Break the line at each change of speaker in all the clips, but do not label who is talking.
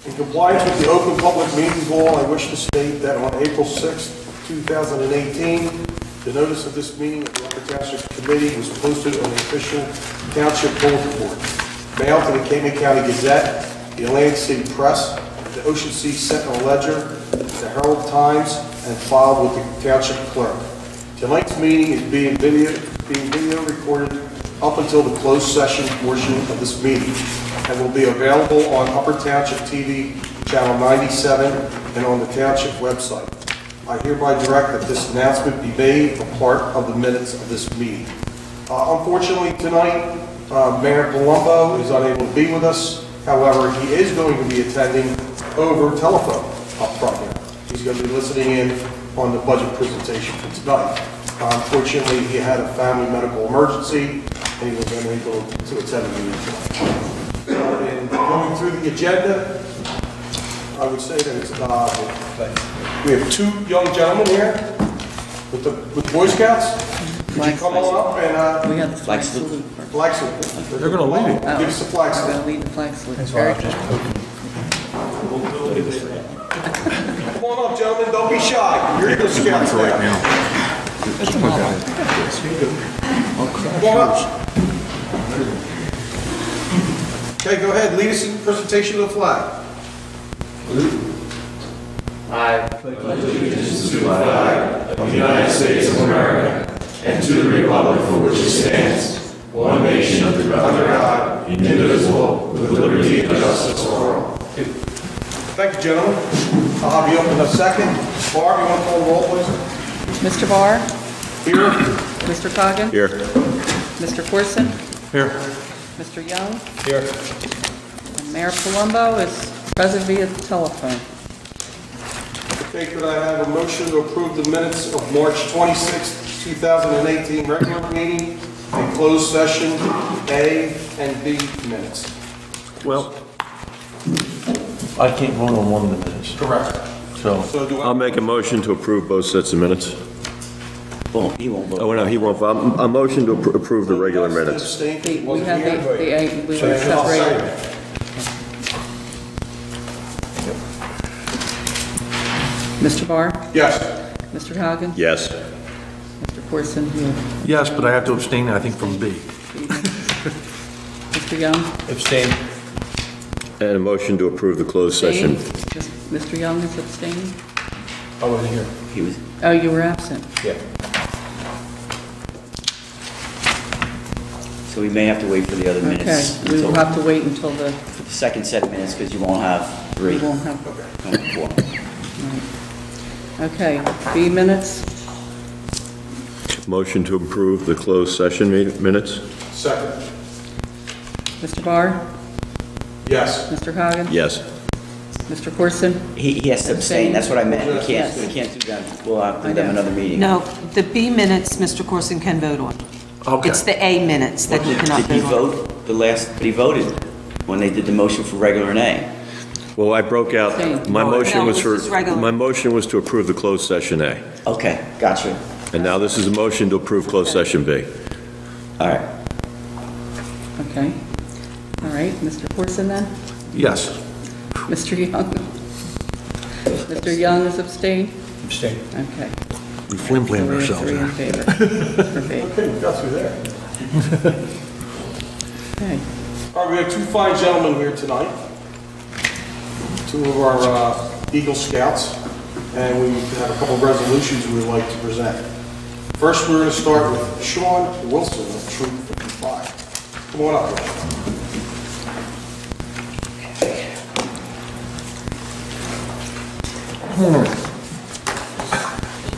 In compliance with the Open Public Meetings Law, I wish to state that on April 6, 2018, the notice of this meeting of the Upper Township Committee was posted on the official Township bulletin board, mailed to the Cayman County Gazette, the Atlantic City Press, the Ocean Sea Sentinel Ledger, the Herald Times, and filed with the Township Clerk. Tonight's meeting is being video recorded up until the closed session portion of this meeting and will be available on Upper Township TV, Channel 97, and on the Township website. I hereby direct that this announcement be made a part of the minutes of this meeting. Unfortunately, tonight, Mayor Palumbo is unable to be with us. However, he is going to be attending over telephone up front here. He's going to be listening in on the budget presentation for tonight. Unfortunately, he had a family medical emergency, and he was unable to attend the meeting tonight. So, in going through the agenda, I would say that it's, we have two young gentlemen here with the Boy Scouts. Could you come on up and
We have the flag salute.
flag salute?
They're going to lead it.
Give us the flag
We're
salute.
going to lead the flag salute. Very good.
Come on up, gentlemen. Don't be shy. You're Eagle Scouts now. Come on up. Okay, go ahead. Lead us in the presentation of the flag.
To the flag of the United States of America and to the republic for which it stands, one nation under God, indivisible, with liberty and justice for all.
Thank you, gentlemen. I'll have you up in a second. Barb, you want to call the roll, please?
Mr. Barr?
Here.
Mr. Coggin?
Here.
Mr. Corson?
Here.
Mr. Young?
Here.
And Mayor Palumbo is present via telephone.
Okay, could I have a motion to approve the minutes of March 26, 2018 regular meeting and closed session A and B minutes?
Well, I can't vote on one of the minutes,
Correct.
so.
So do I?
I'll make a motion to approve both sets of minutes.
Well, he won't vote.
Oh, no, he won't vote. A motion to approve the regular minutes.
Abstain?
We have we
So I'll
separated.
second.
Mr. Barr?
Yes.
Mr. Coggin?
Yes.
Mr. Corson?
Yes, but I have to abstain, I think, from B.
Mr. Young?
Abstain.
And a motion to approve the closed session.
Just Mr. Young is abstaining?
I wasn't here.
He was.
Oh, you were absent.
Yeah.
So we may have to wait for the other
Okay,
minutes.
we will have to wait until the,
For the second set of minutes, because you won't have three.
we won't have,
Four.
okay, B minutes?
Motion to approve the closed session minutes?
Second.
Mr. Barr?
Yes.
Mr. Coggin?
Yes.
Mr. Corson?
He has to abstain, that's what I meant. We
Yes.
can't do that. We'll have to
I
do them
know.
another meeting.
No, the B minutes, Mr. Corson can vote on.
Okay.
It's the A minutes that he cannot
Did he
vote on.
vote but he voted when they did the motion for regular and A.
Well, I broke out, my
No,
motion was
this
for,
is regular.
my motion was to approve the closed session A.
Okay, gotcha.
And now this is a motion to approve closed session B.
All right.
Okay. All right, Mr. Corson then?
Yes.
Mr. Young? Mr. Young is abstained?
Abstain.
Okay.
We flim-flammed
So we have
ourselves
three in
there.
favor. For B.
Okay, we got through there.
Okay.
All right, we have two fine gentlemen here tonight. Two of our Eagle Scouts, and we have a couple of resolutions we would like to present. First, we're going to start with Sean Wilson of Troop 55. Come on up.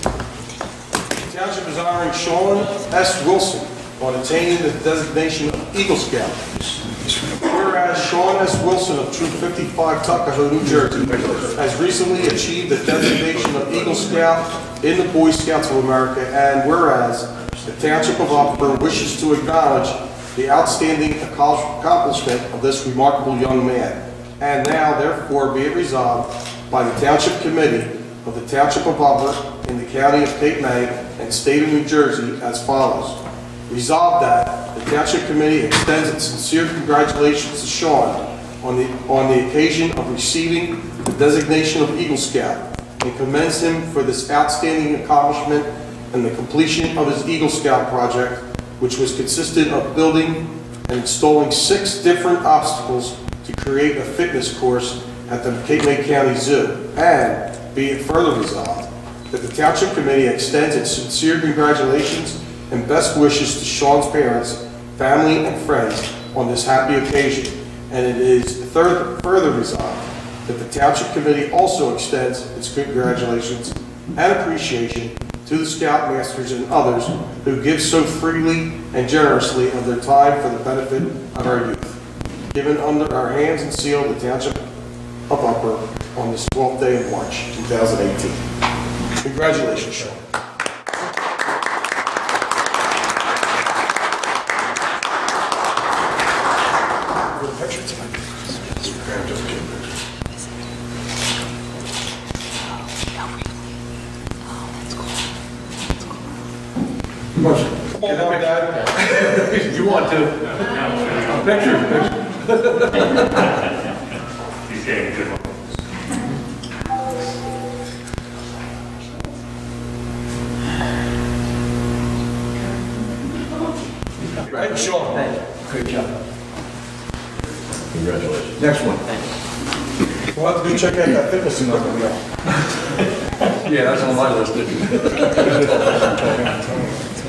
The Township is honoring Sean S. Wilson on attaining the designation of Eagle Scout. Whereas Sean S. Wilson of Troop 55, Tuckahoe, New Jersey, has recently achieved the designation of Eagle Scout in the Boy Scouts of America, and whereas the Township of Upper wishes to acknowledge the outstanding accomplishment of this remarkable young man, and now therefore be it resolved by the Township Committee of the Township of Upper in the County of Cape May and State of New Jersey as follows. Resolved that the Township Committee extends its sincere congratulations to Sean on the occasion of receiving the designation of Eagle Scout and commends him for this outstanding accomplishment and the completion of his Eagle Scout project, which was consisted of building and installing 6 different obstacles to create a fitness course at the Cape May County Zoo. And be it further resolved that the Township Committee extends its sincere congratulations and best wishes to Sean's parents, family, and friends on this happy occasion. And it is further resolved that the Township Committee also extends its congratulations and appreciation to the Scoutmasters and others who give so freely and generously of their time for the benefit of our youth. Given under our hands and sealed the Township of Upper on this 12th day of March, 2018. Congratulations, Sean. Come on, Dad.
You want to? Picture. He's getting a good one.
Right, Sean.
Great job.
Congratulations.
Next one.
We'll have to go check out that fitness equipment now.
Yeah, that's on my list.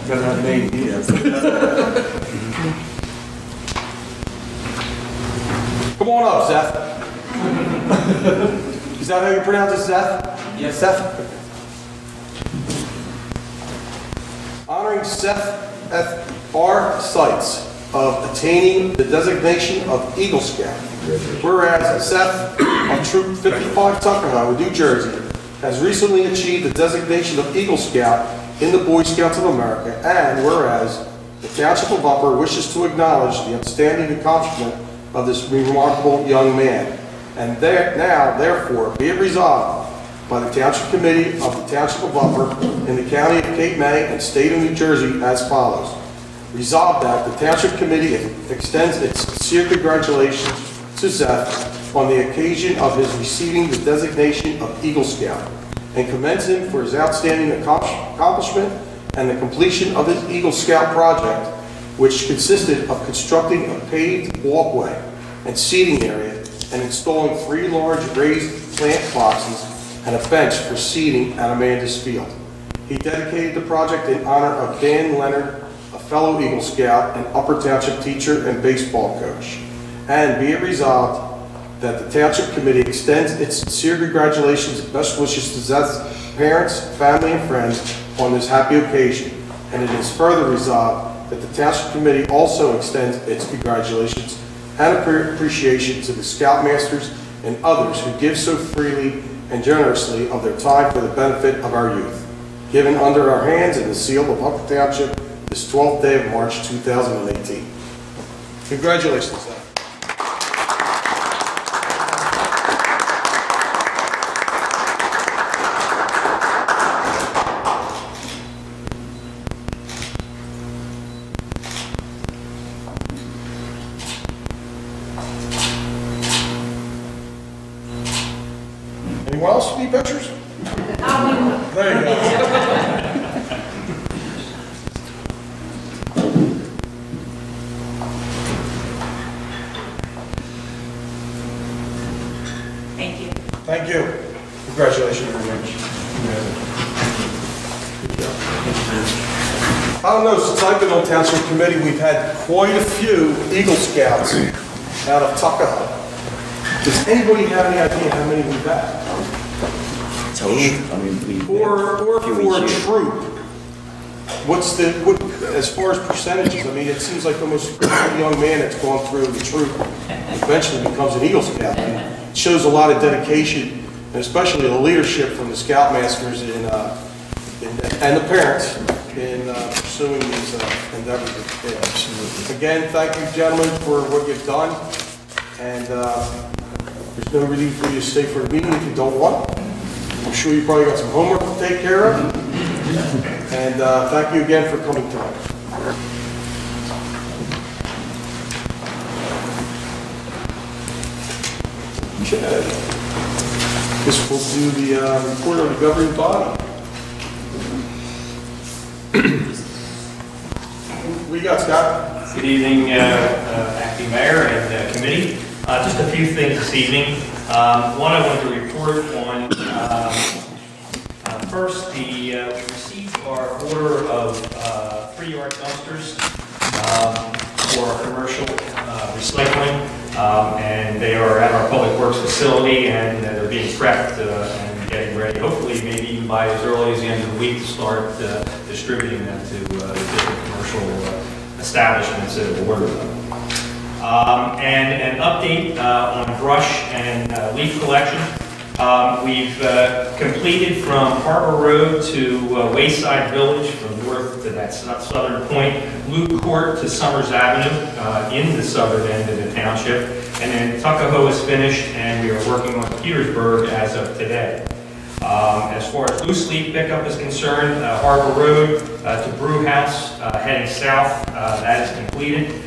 Better not name he has.
Come on up, Seth. Is that how you pronounce it, Seth? Yes. Seth? Honoring Seth F.R. Seitz of attaining the designation of Eagle Scout. Whereas Seth of Troop 55 Tuckahoe, New Jersey, has recently achieved the designation of Eagle Scout in the Boy Scouts of America, and whereas the Township of Upper wishes to acknowledge the outstanding accomplishment of this remarkable young man, and now, therefore, be it resolved by the Township Committee of the Township of Upper in the County of Cape May and State of New Jersey as follows. Resolved that the Township Committee extends its sincere congratulations to Seth on the occasion of his receiving the designation of Eagle Scout and commends him for his outstanding accomplishment and the completion of his Eagle Scout project, which consisted of constructing a paved walkway and seating area and installing 3 large raised plant boxes and a bench for seating at Amanda's Field. He dedicated the project in honor of Dan Leonard, a fellow Eagle Scout and Upper Township teacher and baseball coach. And be it resolved that the Township Committee extends its sincere congratulations and best wishes to Seth's parents, family, and friends on this happy occasion. And it is further resolved that the Township Committee also extends its congratulations and appreciation to the Scoutmasters and others who give so freely and generously of their time for the benefit of our youth. Given under our hands and the seal of Upper Township this 12th day of March 2018. Congratulations, Seth. Anyone else need pictures? There you go.
Thank you.
Thank you. Congratulations very much. Good job. I don't know, since I've been on Township Committee, we've had quite a few Eagle Scouts out of Tuckahoe. Does anybody have any idea how many we've had?
Total? I mean, we.
Or
a few
for a
each year.
troop? What's the, as far as percentages, I mean, it seems like almost every young man that's gone through the troop eventually becomes an Eagle Scout. It shows a lot of dedication, and especially the leadership from the Scoutmasters and the parents in pursuing these endeavors. Again, thank you, gentlemen, for what you've done, and there's no reason for you to stay for a meeting if you don't want. I'm sure you probably got some homework to take care of. And thank you again for coming tonight. Okay. Guess we'll do the report on the governing body. What you got, Scott?
Good evening, Acting Mayor and Committee. Just a few things this evening. One, I wanted to report on, first, we received our order of 3-yard dumpsters for commercial recycling, and they are at our Public Works facility, and they're being prepped and getting ready, hopefully maybe even by as early as the end of the week, to start distributing them to the different commercial establishments that have ordered them. And an update on brush and leaf collection. We've completed from Harbor Road to Wayside Village, from north to that southern point, Loop Court to Summers Avenue in the southern end of the township. And then Tuckahoe is finished, and we are working on Petersburg as of today. As far as loose leaf pickup is concerned, Harbor Road to Brew House, heading south, that is completed.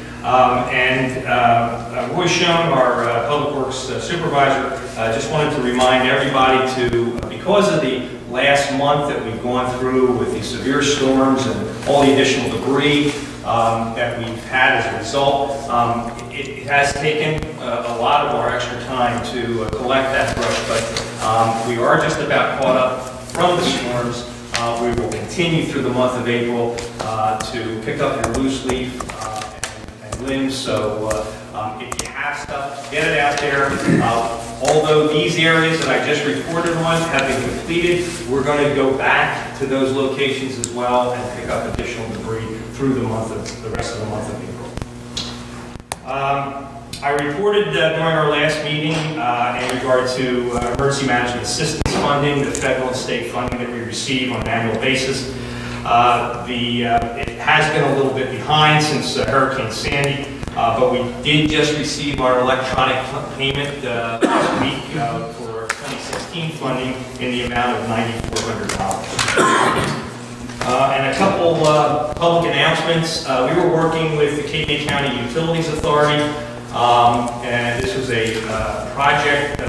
Roy Schoen, our Public Works Supervisor, just wanted to remind everybody to, because of the last month that we've gone through with the severe storms and all the additional debris that we've had as a result, it has taken a lot of our extra time to collect that brush, but we are just about caught up from the storms. We will continue through the month of April to pick up your loose leaf and limbs, so if you have stuff, get it out there. Although these areas that I just reported on have been completed, we're going to go back to those locations as well and pick up additional debris through the rest of the month of April. I reported during our last meeting in regard to emergency management assistance funding, the federal and state funding that we receive on an annual basis. It has been a little bit behind since Hurricane Sandy, but we did just receive our electronic payment last week for 2016 funding in the amount of $9,400. And a couple public announcements. We were working with the Cape County Utilities Authority, and this was a project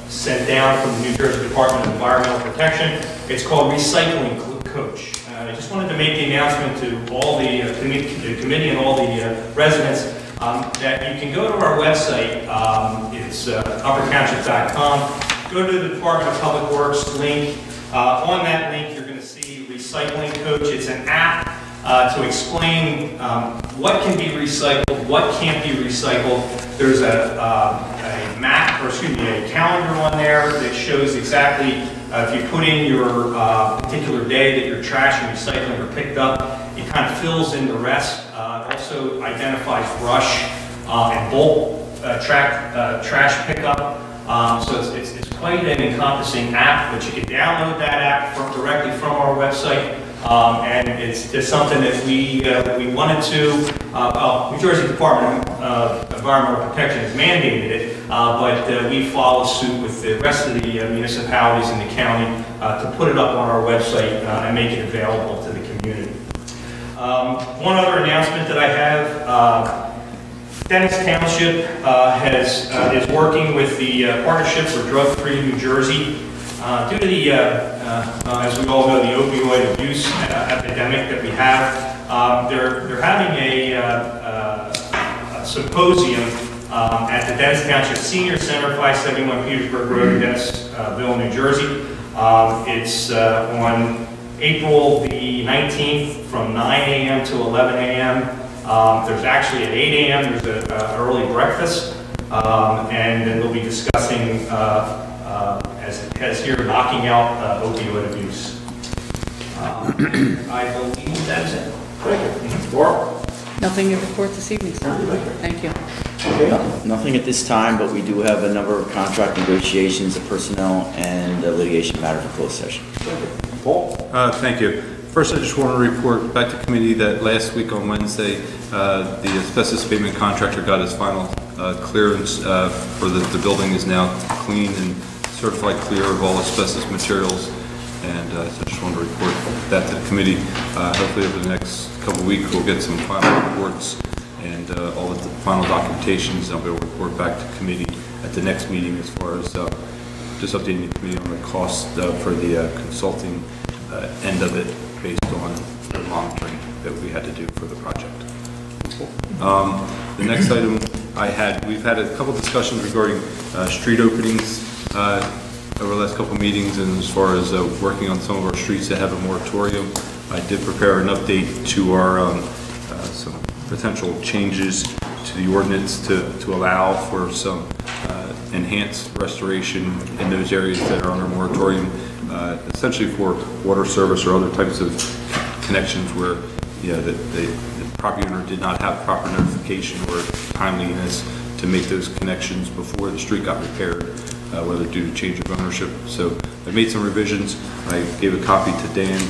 sent down from the New Jersey Department of Environmental Protection. It's called Recycling Coach. I just wanted to make the announcement to all the committee and all the residents that you can go to our website. It's uppertownship.com. Go to the Department of Public Works link. On that link, you're going to see Recycling Coach. It's an app to explain what can be recycled, what can't be recycled. There's a calendar on there that shows exactly if you put in your particular day that your trash and recycling are picked up, it kind of fills in the rest. It also identifies brush and bulk trash pickup. So it's quite an encompassing app, but you can download that app directly from our website. And it's just something that we wanted to, New Jersey Department of Environmental Protection has mandated it, but we follow suit with the rest of the municipalities in the county to put it up on our website and make it available to the community. One other announcement that I have, Dennis Township is working with the Partnership for Drug-Free New Jersey. Due to the, as we all know, the opioid abuse epidemic that we have, they're having a symposium at the Dennis Township Senior Center, 571 Petersburg Road, Dennisville, New Jersey. It's on April the 19th from 9 a.m. to 11 a.m. There's actually at 8 a.m. there's an early breakfast, and then we'll be discussing as it has here, knocking out opioid abuse. I believe that's it.
Thank you. Laura?
Nothing to report this evening, sir. Thank you.
Okay.
Nothing at this time, but we do have a number of contract negotiations, a personnel and a litigation matter for closed session.
Paul?
Thank you. First, I just want to report back to committee that last week on Wednesday, the asbestos abatement contractor got his final clearance for the building is now clean and certified clear of all asbestos materials. And so I just wanted to report that to the committee. Hopefully over the next couple of weeks, we'll get some final reports and all of the final documentations. I'll be able to report back to committee at the next meeting as far as just updating the committee on the cost for the consulting end of it based on the monitoring that we had to do for the project. The next item we've had a couple discussions regarding street openings over the last couple of meetings, and as far as working on some of our streets that have a moratorium. I did prepare an update to our some potential changes to the ordinance to allow for some enhanced restoration in those areas that are under moratorium, essentially for water service or other types of connections where the property owner did not have proper notification or timeliness to make those connections before the street got repaired, whether due to change of ownership. So I made some revisions. I gave a copy to Dan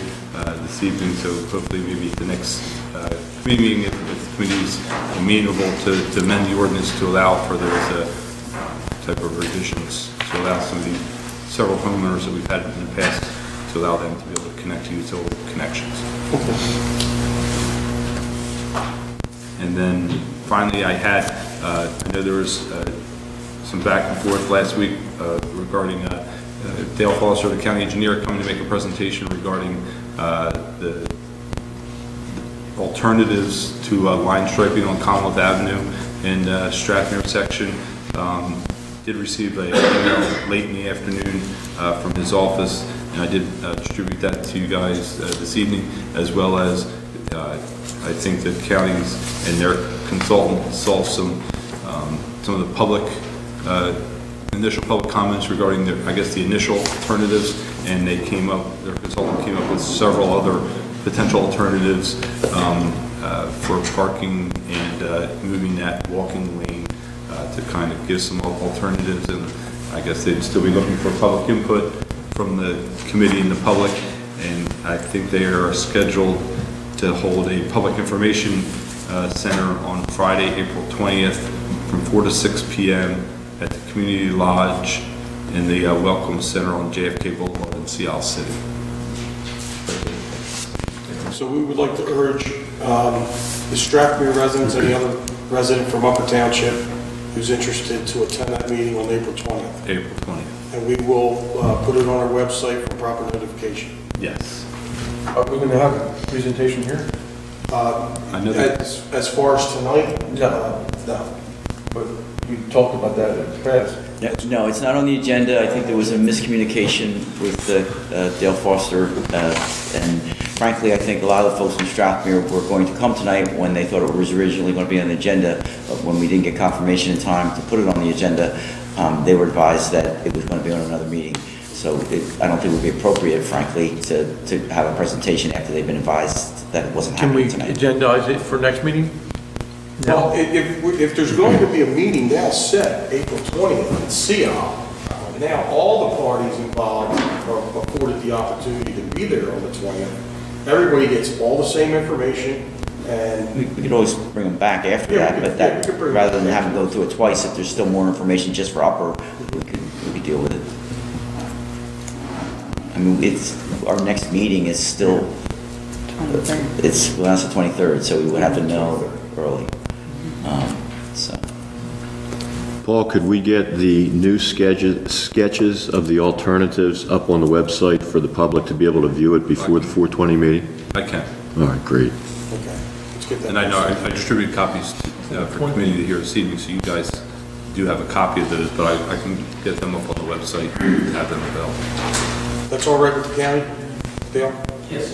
this evening, so hopefully maybe at the next committee meeting, if the committee's amenable to amend the ordinance to allow for those type of revisions, to allow some of the several homeowners that we've had in the past to allow them to be able to connect to utility connections. And then finally, I know there was some back and forth last week regarding Dale Foster, the county engineer, coming to make a presentation regarding the alternatives to line striping on Commonwealth Avenue and Strathmere section. Did receive an email late in the afternoon from his office, and I did distribute that to you guys this evening, as well as I think the counties and their consultant saw some of the public initial public comments regarding the initial alternatives, and their consultant came up with several other potential alternatives for parking and moving that walking lane to kind of give some alternatives. And I guess they'd still be looking for public input from the committee and the public, and I think they are scheduled to hold a public information center on Friday, April 20th from 4 to 6 p.m. at the Community Lodge in the Welcome Center on JFK Boulevard in Seattle City.
So we would like to urge the Strathmere residents, any other resident from Upper Township who's interested to attend that meeting on April 20th.
April 20th.
And we will put it on our website for proper notification.
Yes.
Are we going to have a presentation here?
I know that.
As far as tonight?
No.
No.
But you talked about that in the past.
No, it's not on the agenda. I think there was a miscommunication with Dale Foster, and frankly, I think a lot of the folks in Strathmere were going to come tonight when they thought it was originally going to be on the agenda, but when we didn't get confirmation in time to put it on the agenda, they were advised that it was going to be on another meeting. So I don't think it would be appropriate, frankly, to have a presentation after they've been advised that it wasn't happening tonight.
Can we agendize it for next meeting?
Well, if there's going to be a meeting now set, April 20th in Seattle, now all the parties involved are afforded the opportunity to be there on the 20th. Everybody gets all the same information, and
We could always bring them back after
Yeah,
that,
we
but
could- we could bring
rather
them
than
back.
have them go through it twice, if there's still more information just for Upper, we could deal with it. I mean, our next meeting is still,
23rd.
that's the 23rd, so we would have to know early. So,
Paul, could we get the new sketches of the alternatives up on the website for the public to be able to view it before the 4:20 meeting?
I can.
All right, great.
okay, let's get that.
And I know I distributed copies for committee to hear this evening, so you guys do have a copy of those, but I can get them up on the website and have them available.
That's all right with the county, Dale?
Yes.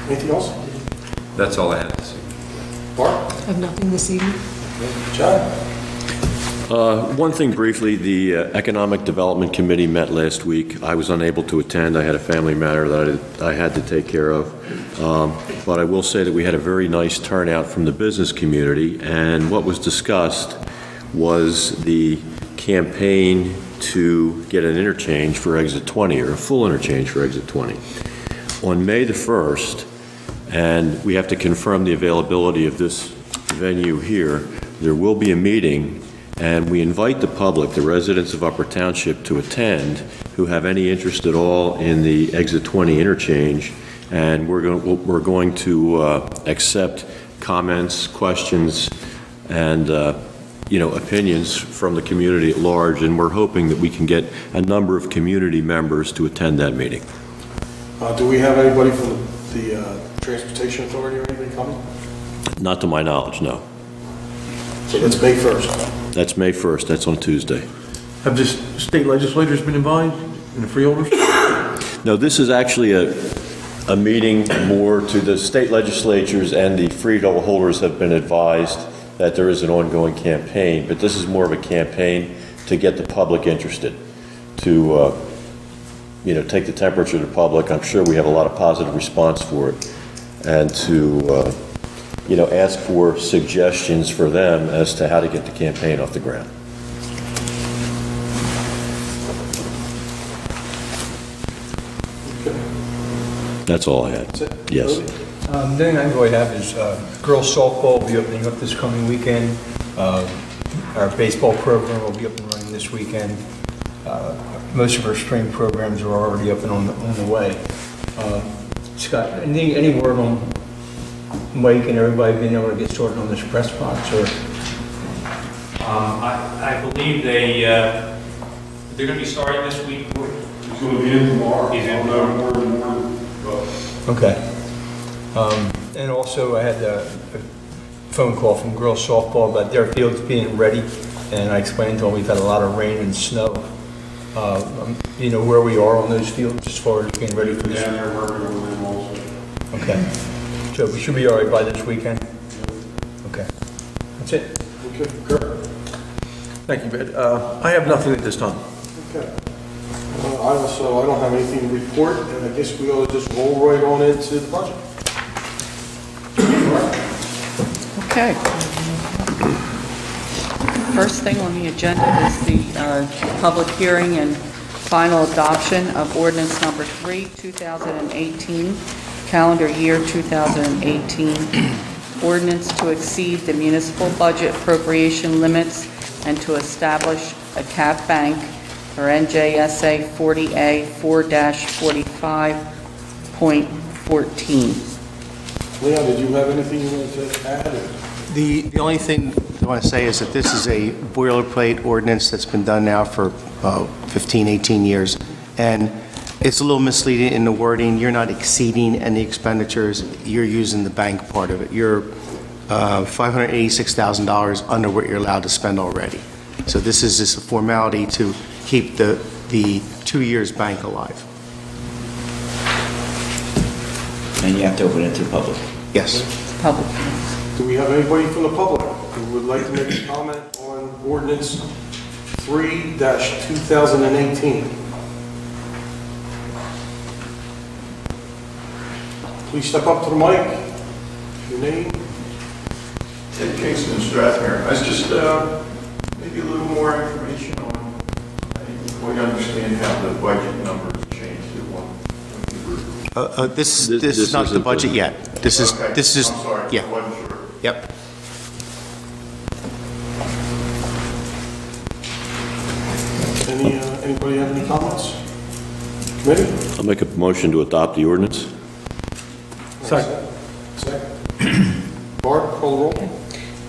Anything else?
That's all I had to say.
Bart?
Have nothing this evening?
John?
One thing briefly, the Economic Development Committee met last week. I was unable to attend. I had a family matter that I had to take care of. But I will say that we had a very nice turnout from the business community, and what was discussed was the campaign to get an interchange for Exit 20, or a full interchange for Exit 20. On May the 1st, and we have to confirm the availability of this venue here, there will be a meeting, and we invite the public, the residents of Upper Township, to attend who have any interest at all in the Exit 20 interchange, and we're going to accept comments, questions, and opinions from the community at large, and we're hoping that we can get a number of community members to attend that meeting.
Do we have anybody from the Transportation Authority or anything coming?
Not to my knowledge, no.
So that's May 1st.
That's May 1st, that's on Tuesday.
Have the state legislators been invited and the freeholders?
No, this is actually a meeting more to the state legislatures, and the freeholders have been advised that there is an ongoing campaign, but this is more of a campaign to get the public interested, to take the temperature of the public. I'm sure we have a lot of positive response for it, and to ask for suggestions for them as to how to get the campaign off the ground. That's all I had.
That's it?
Yes.
Voting?
The thing I really have is girls softball will be opening up this coming weekend. Our baseball program will be up and running this weekend. Most of our spring programs are already up and on the way. Scott, any word on Mike and everybody being able to get started on this press box? Or
I believe they're going to be starting this week.
He's going to be in tomorrow.
He's in
I'll know more, but
okay. And also, I had a phone call from girls softball about their fields being ready, and I explained to them we've had a lot of rain and snow. You know where we are on those fields as far as being ready for this?
yeah, they're working on them also.
Okay. So we should be all right by this weekend? Okay. That's it.
Okay, Kurt?
Thank you, Ed. I have nothing at this time.
Okay. I don't have anything to report, and I guess we ought to just roll right on into the budget.
Okay. First thing on the agenda is the public hearing and final adoption of ordinance number 3, 2018, calendar year 2018, ordinance to exceed the municipal budget appropriation limits and to establish a cap bank or NJSA 40A 4-45.14.
Leon, did you have anything you wanted to add?
The only thing I want to say is that this is a boilerplate ordinance that's been done now for 15, 18 years, and it's a little misleading in the wording. You're not exceeding any expenditures. You're using the bank part of it. You're $586,000 under what you're allowed to spend already. So this is just a formality to keep the 2 years bank alive.
And you have to open it to the public.
Yes.
Public.
Do we have anybody from the public who would like to make a comment on ordinance 3-2018? Please step up to the mic. Your name?
Ted Kingston, Strathmere. I was just, maybe a little more information on, I didn't quite understand how the budget numbers changed to one.
This is not the budget yet. This is,
Okay.
this is,
I'm sorry,
yeah,
I wasn't sure.
yep.
Anybody have any comments? Committee?
I'll make a motion to adopt the ordinance.
Second. Barb, call the roll.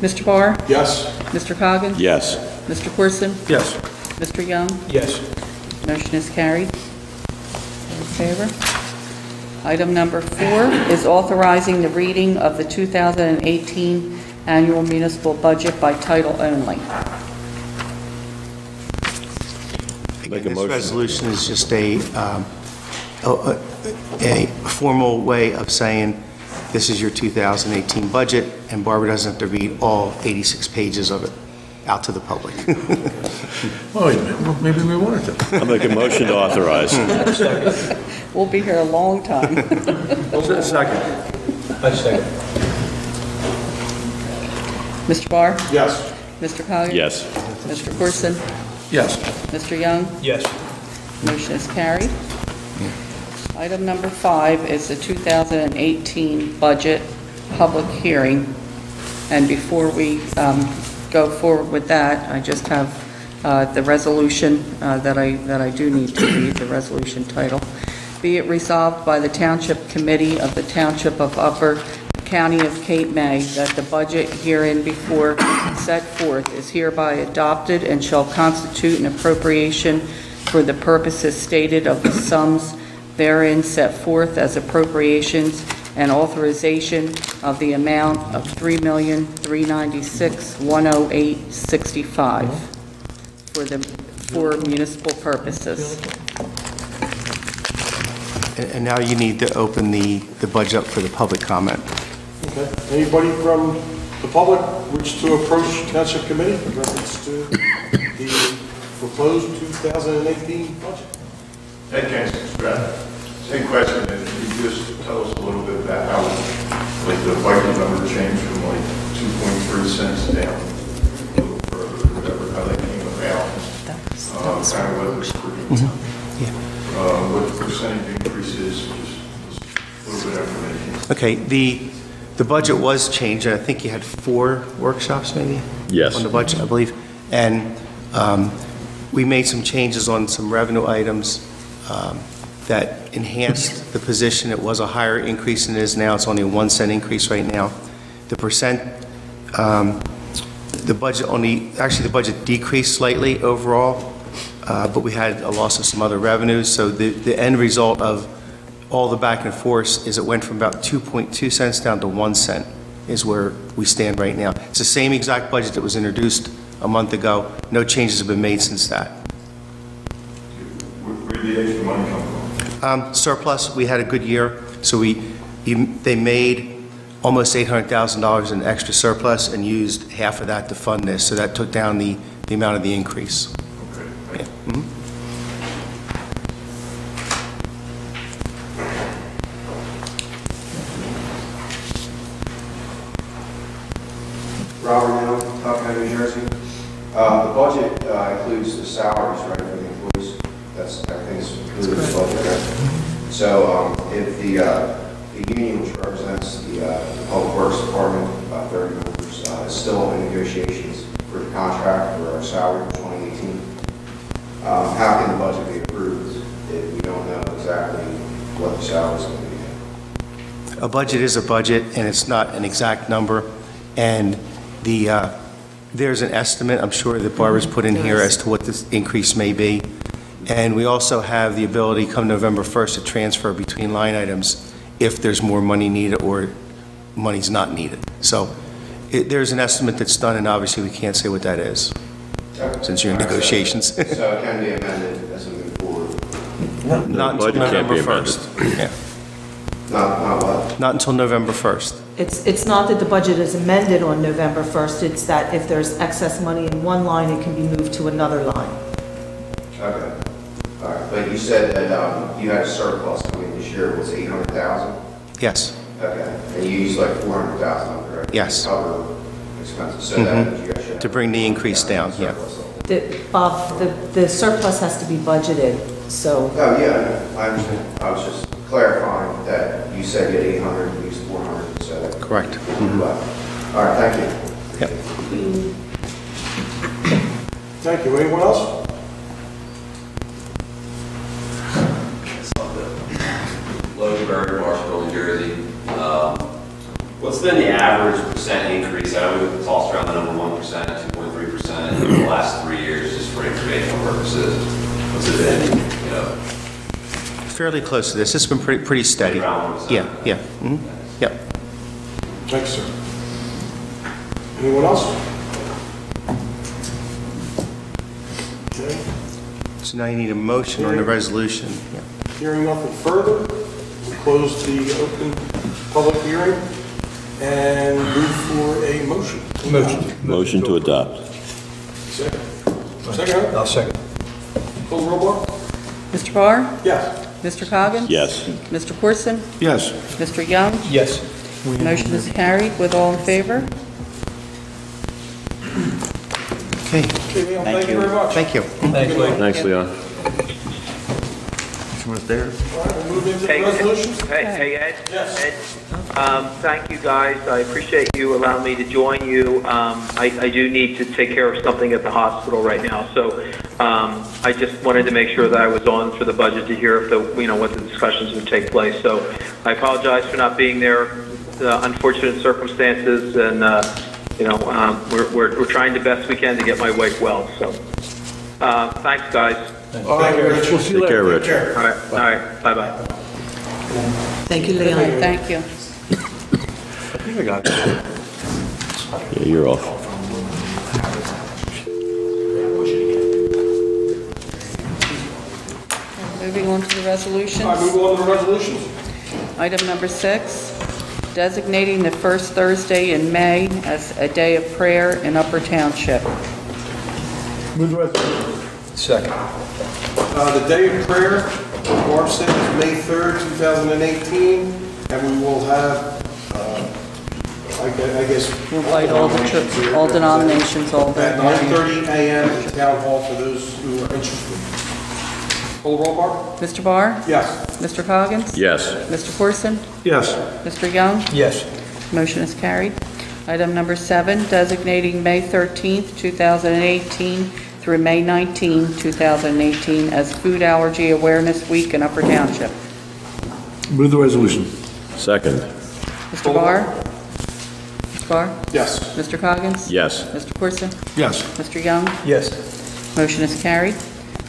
Mr. Barr?
Yes.
Mr. Coggin?
Yes.
Mr. Corson?
Yes.
Mr. Young?
Yes.
Motion is carried. In favor? Item number 4 is authorizing the reading of the 2018 annual municipal budget by title only.
Make a
This
motion.
resolution is just a formal way of saying this is your 2018 budget, and Barbara doesn't have to read all 86 pages of it out to the public.
Oh, wait a minute. Well, maybe we wanted to.
I'll make a motion to authorize.
We'll be here a long time.
Second.
I second.
Mr. Barr?
Yes.
Mr. Coggin?
Yes.
Mr. Corson?
Yes.
Mr. Young?
Yes.
Motion is carried. Item number 5 is the 2018 budget public hearing. And before we go forward with that, I just have the resolution that I do need to read, the resolution title. Be it resolved by the Township Committee of the Township of Upper County of Cape May, that the budget herein before set forth is hereby adopted and shall constitute an appropriation for the purposes stated of the sums therein set forth as appropriations and authorization of the amount of $3,396,108.65 for municipal purposes.
And now you need to open the budget up for the public comment.
Okay. Anybody from the public wish to approach Township Committee in reference to the proposed 2018 budget?
Ed Kansas, same question, and you just tell us a little bit about how, like, the budget number changed from like 2.3 cents down a little further, whatever, how that came about. Kind of what was produced. What the percentage increase is, just a little bit of information.
Okay, the budget was changed, and I think you had 4 workshops maybe?
Yes.
On the budget, I believe. And we made some changes on some revenue items that enhanced the position. It was a higher increase than it is now. It's only a 1 cent increase right now. The budget the budget decreased slightly overall, but we had a loss of some other revenues. So the end result of all the back and forth is it went from about 2.2 cents down to 1 cent is where we stand right now. It's the same exact budget that was introduced a month ago. No changes have been made since that.
Where did the extra money come from?
Surplus, we had a good year, so they made almost $800,000 in extra surplus and used half of that to fund this, so that took down the amount of the increase.
Okay.
Yeah. Mhm.
Robert Young, Tuckahoe, New Jersey. The budget includes the salaries, right, for the employees. That's, everything is included in the budget, right? So if the union, which represents the Public Works Department, about 30 members, is still in negotiations for the contract for our salary for 2018, how can the budget be approved if we don't know exactly what the salary is going to be?
A budget is a budget, and it's not an exact number, and there's an estimate, I'm sure, that Barbara's put in here as to what this increase may be. And we also have the ability, come November 1st, to transfer between line items if there's more money needed or money's not needed. So there's an estimate that's done, and obviously we can't say what that is, since you're in negotiations.
So it can be amended as we move forward?
Not until
budget can't be
November
amended.
1st. Yeah.
Not what?
Not until November 1st.
It's not that the budget is amended on November 1st, it's that if there's excess money in one line, it can be moved to another line.
Okay. All right, but you said that you had a surplus coming this year, was 800,000?
Yes.
Okay, and you used like 400,000 of it, right?
Yes.
To cover expenses, so that means you guys should.
To bring the increase down, yeah.
Bob, the surplus has to be budgeted, so
Oh, yeah, I understand. I was just clarifying that you said you had 800, you used 400, so that.
Correct.
All right, thank you.
Yep.
Thank you. Anyone else?
Loganberg, Marshall, New Jersey. What's been the average percent increase? I know we've tossed around the number 1%, 2.3% in the last 3 years, just for informational purposes. What's it been,
Fairly close to this. It's been pretty steady.
Around 1%?
Yeah. Mhm. Yep.
Thanks, sir. Anyone else? Okay.
So now you need a motion on the resolution. Yeah.
Hearing nothing further, we'll close the open public hearing and move for a motion.
Motion to adopt.
Second. Second?
I'll second.
Call the roll, Barb?
Mr. Barr?
Yes.
Mr. Coggins?
Yes.
Mr. Corson?
Yes.
Mr. Young?
Yes.
Motion is carried with all in favor.
Okay.
Okay, Leon, thank you very much.
Thank you.
Thanks, Lee.
Thanks, Leon.
All right, we'll move into the resolutions.
Hey, Ed?
Yes.
Ed, thank you, guys. I appreciate you allowing me to join you. I do need to take care of something at the hospital right now, so I just wanted to make sure that I was on for the budget to hear if what the discussions would take place. So I apologize for not being there unfortunate circumstances, and, we're trying the best we can to get my wife well, so. Thanks, guys.
All right, Rich, we'll see you
Take
later.
care, Rich.
All right, bye-bye.
Thank you,
All right,
Leon.
thank you.
I think I got it.
Yeah, you're off.
Moving on to the resolutions.
All right, move on to the resolutions.
Item number 6, designating the first Thursday in May as a day of prayer in Upper Township.
Move the resolution.
Second.
The day of prayer, Barb said, is May 3rd, 2018, and we will have, I guess...
We'll invite all denominations, all
At
the...
9:30 a.m. at the town hall for those who are interested. Call the roll, Barb?
Mr. Barr?
Yes.
Mr. Coggins?
Yes.
Mr. Corson?
Yes.
Mr. Young?
Yes.
Motion is carried. Item number 7, designating May 13th, 2018 through May 19, 2018 as Food Allergy Awareness Week in Upper Township.
Move the resolution.
Second.
Mr. Barr? Mr. Barr?
Yes.
Mr. Coggins?
Yes.
Mr. Corson?
Yes.
Mr. Young?
Yes.
Motion is carried.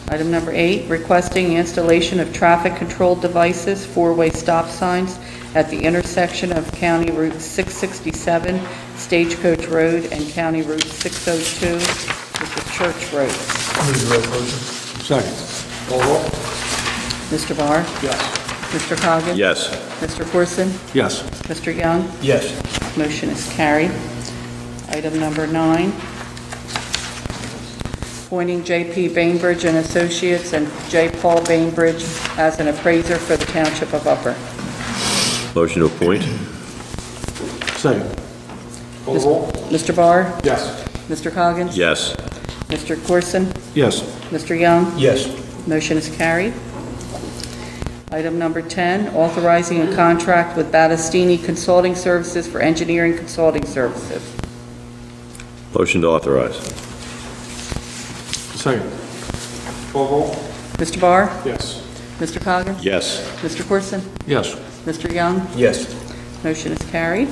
Item number 8, requesting installation of traffic-controlled devices, four-way stop signs at the intersection of County Route 667, Stagecoach Road, and County Route 602, which is Church Road.
Move the resolution.
Second.
Call the roll?
Mr. Barr?
Yes.
Mr. Coggins?
Yes.
Mr. Corson?
Yes.
Mr. Young?
Yes.
Motion is carried. Item number 9, appointing J.P. Bainbridge and Associates and J. Paul Bainbridge as an appraiser for the Township of Upper.
Motion to appoint?
Second.
Call the roll?
Mr. Barr?
Yes.
Mr. Coggins?
Yes.
Mr. Corson?
Yes.
Mr. Young?
Yes.
Motion is carried. Item number 10, authorizing a contract with Battistini Consulting Services for engineering consulting services.
Motion to authorize?
Second.
Call the roll?
Mr. Barr?
Yes.
Mr. Coggins?
Yes.
Mr. Corson?
Yes.
Mr. Young?
Yes.
Motion is carried.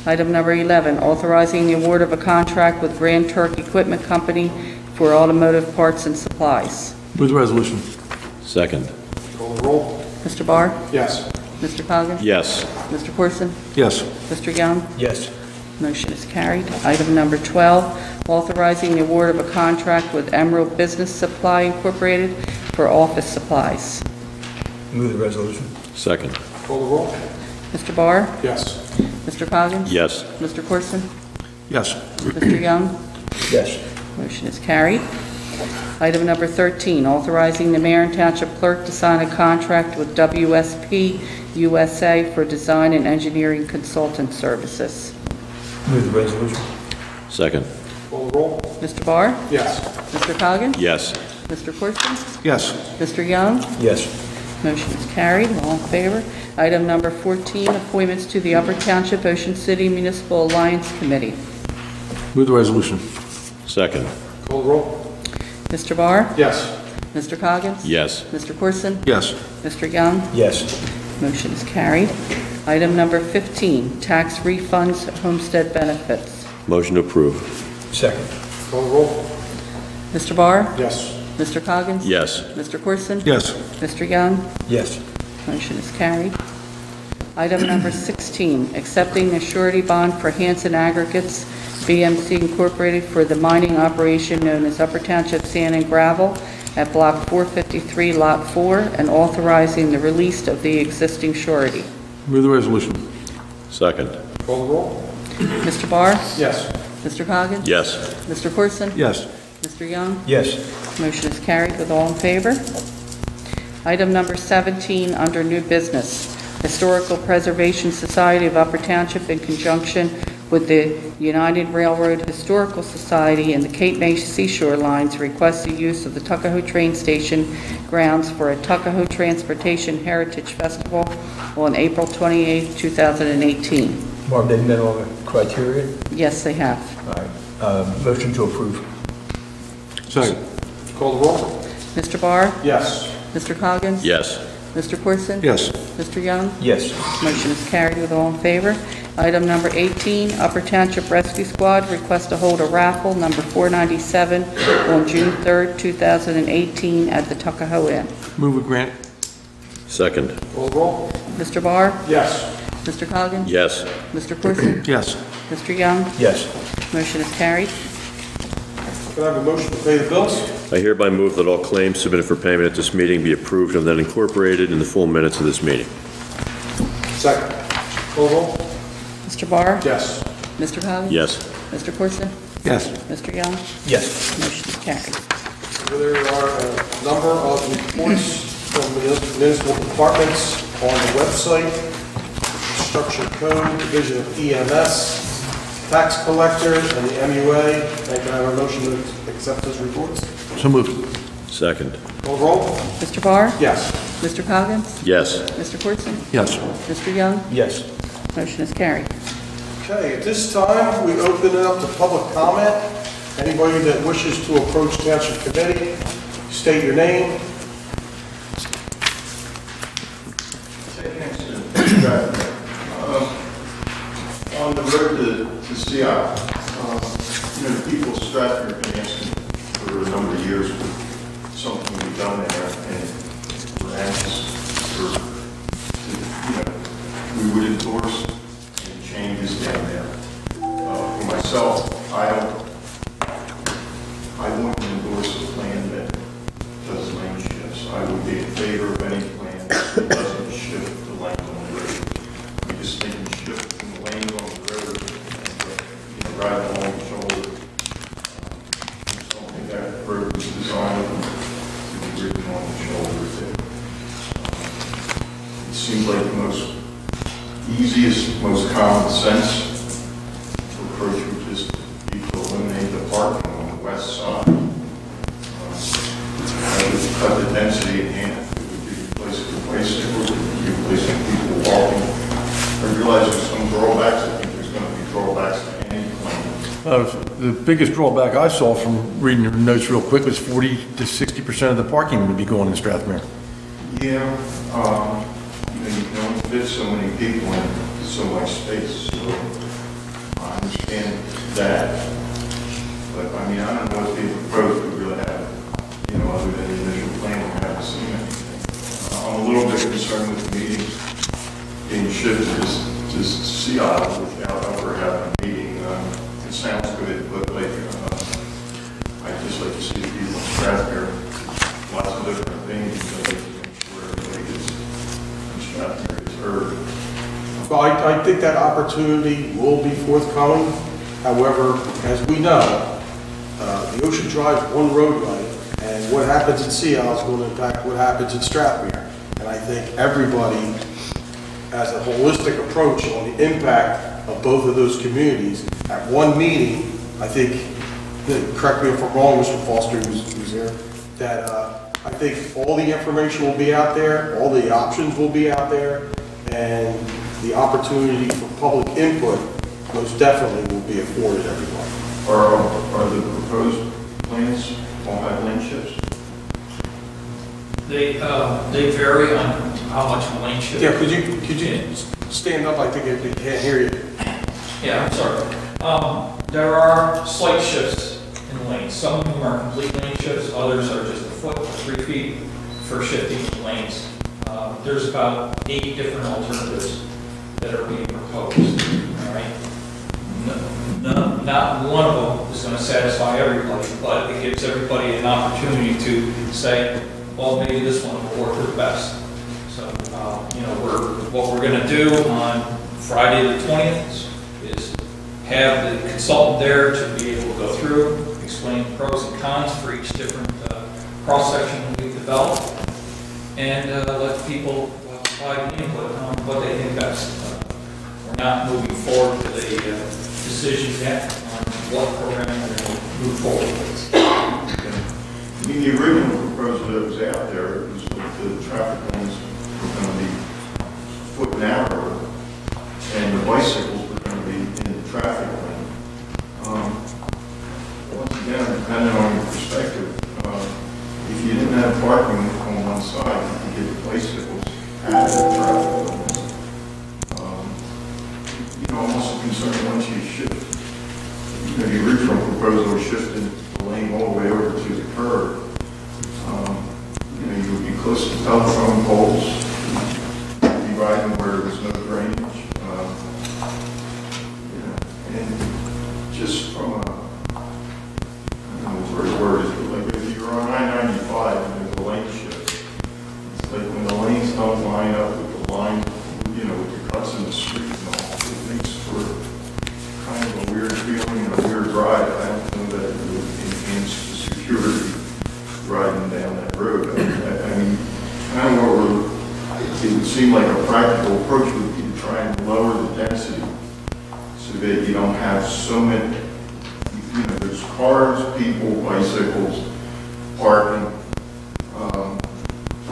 Item number 11, authorizing the award of a contract with Grand Turk Equipment Company for automotive parts and supplies.
Move the resolution.
Second.
Call the roll?
Mr. Barr?
Yes.
Mr. Coggins?
Yes.
Mr. Corson?
Yes.
Mr. Young?
Yes.
Motion is carried. Item number 12, authorizing the award of a contract with Emerald Business Supply Incorporated for office supplies.
Move the resolution.
Second.
Call the roll?
Mr. Barr?
Yes.
Mr. Coggins?
Yes.
Mr. Corson?
Yes.
Mr. Young?
Yes.
Motion is carried. Item number 13, authorizing the mayor and township clerk to sign a contract with WSP USA for design and engineering consultant services.
Move the resolution.
Second.
Call the roll?
Mr. Barr?
Yes.
Mr. Coggins?
Yes.
Mr. Corson?
Yes.
Mr. Young?
Yes.
Motion is carried. All in favor? Item number 14, appointments to the Upper Township Ocean City Municipal Alliance Committee.
Move the resolution.
Second.
Call the roll?
Mr. Barr?
Yes.
Mr. Coggins?
Yes.
Mr. Corson?
Yes.
Mr. Young?
Yes.
Motion is carried. Item number 15, tax refunds, homestead benefits.
Motion to approve?
Second.
Call the roll?
Mr. Barr?
Yes.
Mr. Coggins?
Yes.
Mr. Corson?
Yes.
Mr. Young?
Yes.
Motion is carried. Item number 16, accepting a surety bond for Hanson Aggregates, BMC Incorporated for the mining operation known as Upper Township Sand and Gravel at Block 453, Lot 4, and authorizing the release of the existing surety.
Move the resolution.
Second.
Call the roll?
Mr. Barr?
Yes.
Mr. Coggins?
Yes.
Mr. Corson?
Yes.
Mr. Young?
Yes.
Motion is carried with all in favor. Item number 17, under new business. Historical Preservation Society of Upper Township, in conjunction with the United Railroad Historical Society and the Cape May Seashore Lines, requests the use of the Tuckahoe train station grounds for a Tuckahoe Transportation Heritage Festival on April 28, 2018.
Barb, they met all the criteria?
Yes, they have.
All right. Motion to approve.
Second.
Call the roll?
Mr. Barr?
Yes.
Mr. Coggins?
Yes.
Mr. Corson?
Yes.
Mr. Young?
Yes.
Motion is carried with all in favor. Item number 18, Upper Township Rescue Squad request to hold a raffle number 497 on June 3rd, 2018 at the Tuckahoe Inn.
Move a grant.
Second.
Call roll.
Mr. Barr?
Yes.
Mr. Coggins?
Yes.
Mr. Corson?
Yes.
Mr. Young?
Yes.
Motion is carried.
Can I have a motion to pay the bills?
I hereby move that all claims submitted for payment at this meeting be approved and then incorporated in the full minutes of this meeting.
Second. Call roll.
Mr. Barr?
Yes.
Mr. Coggins?
Yes.
Mr. Corson?
Yes.
Mr. Young?
Yes.
Motion is carried.
There are a number of reports from municipal departments on the website. Structure Code, Division of EMS, Tax Collector, and the MUA. And can I have a motion to accept those reports?
So moved.
Second.
Call roll.
Mr. Barr?
Yes.
Mr. Coggins?
Yes.
Mr. Corson?
Yes.
Mr. Young?
Yes.
Motion is carried.
Okay, at this time, we open it up to public comment. Anybody that wishes to approach Township Committee, state your name.
On the road to Seattle, people of Stratford have been asking for a number of years for something to be done there, and we're anxious for, we would endorse any changes down there. For myself, I wouldn't endorse a plan that does lane shifts. I would be in favor of any plan that doesn't shift the lane on the road. We just think we shift the lanes on the road and ride along the shoulder. I don't think that road was designed to be ridden on the shoulder. It seems like the most easiest, most common sense approach would just be to eliminate the parking on the west side. That would cut the density in half. It would be replacing people walking. I realize there's some drawbacks. I think there's going to be drawbacks to any plan.
The biggest drawback I saw from reading your notes real quick was 40 to 60% of the parking would be going in Strathmere.
Yeah, you can only fit so many people in so much space, so I understand that. But I mean, I don't know what the approach would really have, other than the initial plan, we haven't seen anything. I'm a little bit concerned with the meetings being shifted to Seattle without ever having a meeting. It sounds good, but I'd just like to see the people in Stratford, lots of different things, where everybody gets in Stratford is heard.
Well, I think that opportunity will be forthcoming. However, as we know, the Ocean Drive is one roadway, and what happens in Seattle is going to impact what happens in Strathmere. And I think everybody has a holistic approach on the impact of both of those communities. At one meeting, I think, correct me if I'm wrong, Mr. Foster, who's there, that I think all the information will be out there, all the options will be out there, and the opportunity for public input most definitely will be afforded everyone.
Are the proposed plans all have lane shifts?
They vary on how much lane shift.
Yeah, could you stand up? I think they can't hear you.
Yeah, I'm sorry. There are slight shifts in lanes. Some of them are complete lane shifts, others are just a foot or 3 feet for shifting lanes. There's about 8 different alternatives that are being proposed, all right? Not one of them is going to satisfy everybody, but it gives everybody an opportunity to say, well, maybe this one will work the best. So, what we're going to do on Friday the 20th is have the consultant there to be able to go through, explain the pros and cons for each different cross-section that we've developed, and let people provide input on what they think best. We're not moving forward with a decision yet on what program we're going to move forward with.
I mean, the original proposal that was out there was that the traffic lanes were going to be foot narrower, and the bicycles were going to be in the traffic lane. Once again, depending on your perspective, if you didn't have parking on one side, you could get the bicycles close to telephone poles, be riding where there's no drainage. And just from a, I don't know where the word is, but like if you're on I-95 and there's a lane shift, it's like when the lanes don't line up with the line, with the cuts in the street and all, it makes for kind of a weird feeling and a weird ride. I don't know that it would enhance the security riding down that road. I mean, I don't know, it would seem like a practical approach would be to try and lower the density so that you don't have so many, there's cars, people, bicycles, parking.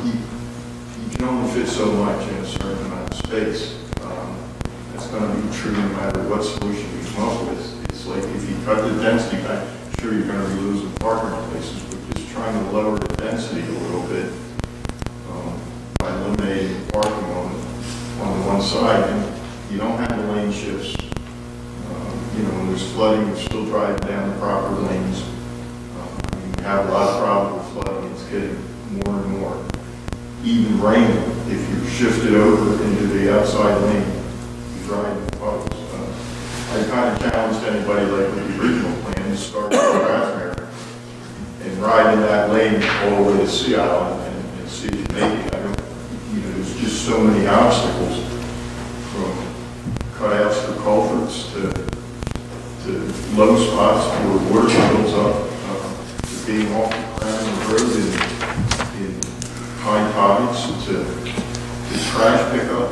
You can only fit so much in a certain amount of space. That's going to be true no matter what solution we come up with. It's like if you cut the density back, sure you're going to be losing parking places, but just trying to lower the density a little bit by eliminating parking on the one side. And you don't have the lane shifts. When there's flooding, you're still driving down the proper lanes. You have a lot of problem with flooding. It's getting more and more. Even rain, if you shift it over into the outside lane, you drive in puddles. I kind of challenged anybody like with the original plan to start with Rathmere and ride in that lane all the way to Sea Island and see if you make it. There's just so many obstacles from cutouts for culverts to low spots where water builds up, to being off the crown of the road in high tides, to trash pickup,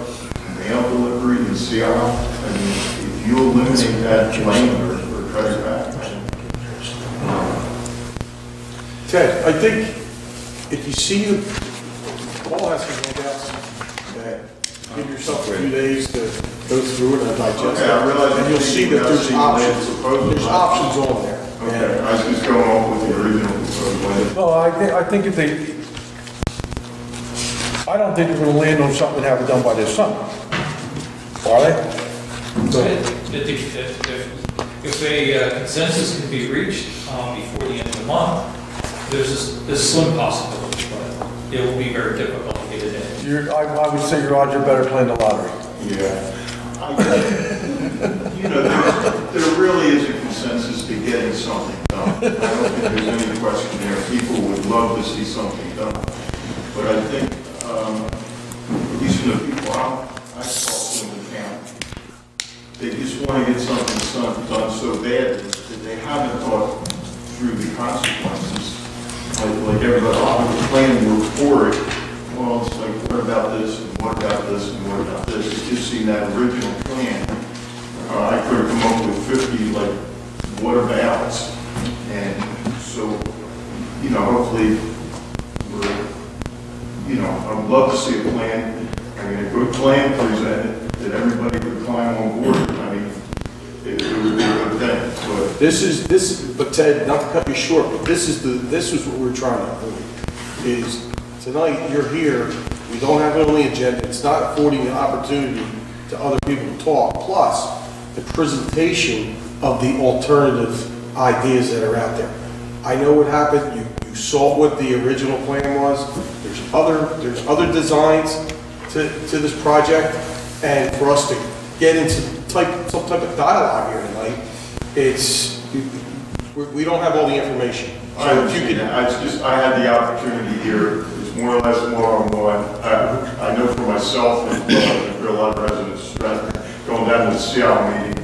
mail delivery in Sea Island. I mean, if you eliminate that lane or cut it back.
Ted, I think if you see Paul has some handouts that give yourself a few days to go through it and digest it.
I realize
And you'll see that there's options. There's options on there.
Okay, I was just going off with the original proposal.
No, I think if they, I don't think they're gonna land on something and have it done by this summer. Are they?
If a consensus can be reached before the end of the month, there's a slim possibility, but it will be very difficult to get it in.
I would say, Roger, better playing the lottery.
Yeah. There really is a consensus to getting something done. I don't think there's any question there. People would love to see something done. But I think, at least from the people I talk to in the town, they just want to get something done so bad that they haven't thought through the consequences. Like everybody, the planning board for it. Well, it's like, what about this, and what about this, and what about this? It's just seen that original plan. I could have come up with 50, like, whatabouts. And so, hopefully, I would love to see a plan. I mean, a good plan presented that everybody could climb on board. I mean, it would be a good thing. But
But Ted, not to cut you short, but this is what we're trying to avoid. Is tonight you're here, we don't have it on the agenda. It's not affording the opportunity to other people to talk. Plus, the presentation of the alternative ideas that are out there. I know what happened. You saw what the original plan was. There's other designs to this project, and for us to get into some type of dialogue here tonight, we don't have all the information. So if you could,
I had the opportunity here. It's more or less one-on-one. I know for myself and for a lot of residents, going down to the Seattle meeting,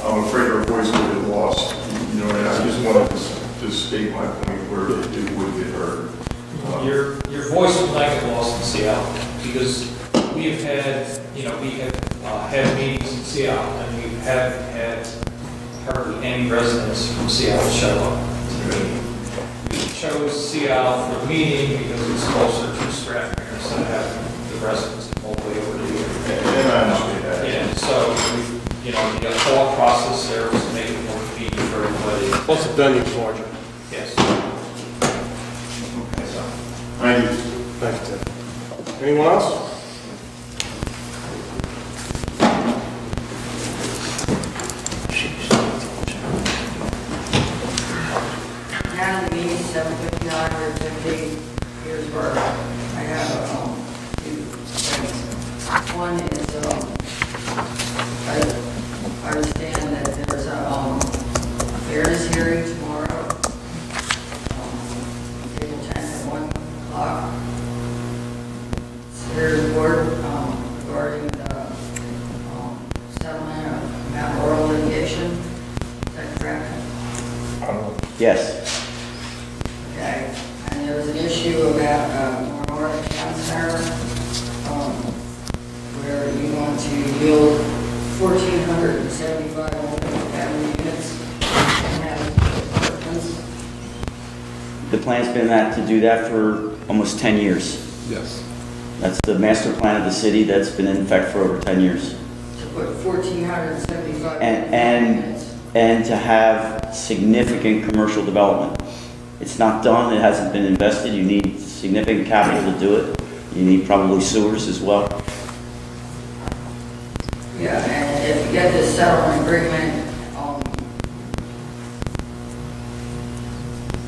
I'm afraid our voice will get lost. And I just wanted to state my point where it would get heard.
Your voice will not get lost in Seattle, because we have had meetings in Seattle, and we haven't had hardly any residents from Seattle show up to the meeting. We chose Seattle for the meeting because it's closer to Strathmere instead of having the residents all the way over to here.
And I understand that.
Yeah, so, the thought process there was to make it more convenient for everybody.
plus the venue's larger.
Yes.
Okay, so, thank you.
Thanks, Ted. Anyone else?
Now the meeting 7:59 or 15 years worth. I one is, I understand that there's a fairness hearing tomorrow, April 10th at 1 o'clock. Superior Court regarding the settlement of Mount Laurel litigation. Is that correct?
Yes.
Okay. And there was an issue about Memorial Town Center, where you want to yield 1,475 multi-family units and have apartments.
The plan's been to do that for almost 10 years.
Yes.
That's the master plan of the city that's been in effect for over 10 years.
To put 1,475
And to have significant commercial development. It's not done, it hasn't been invested, you need significant capital to do it. You need probably sewers as well.
Yeah, and if you get this settlement agreement,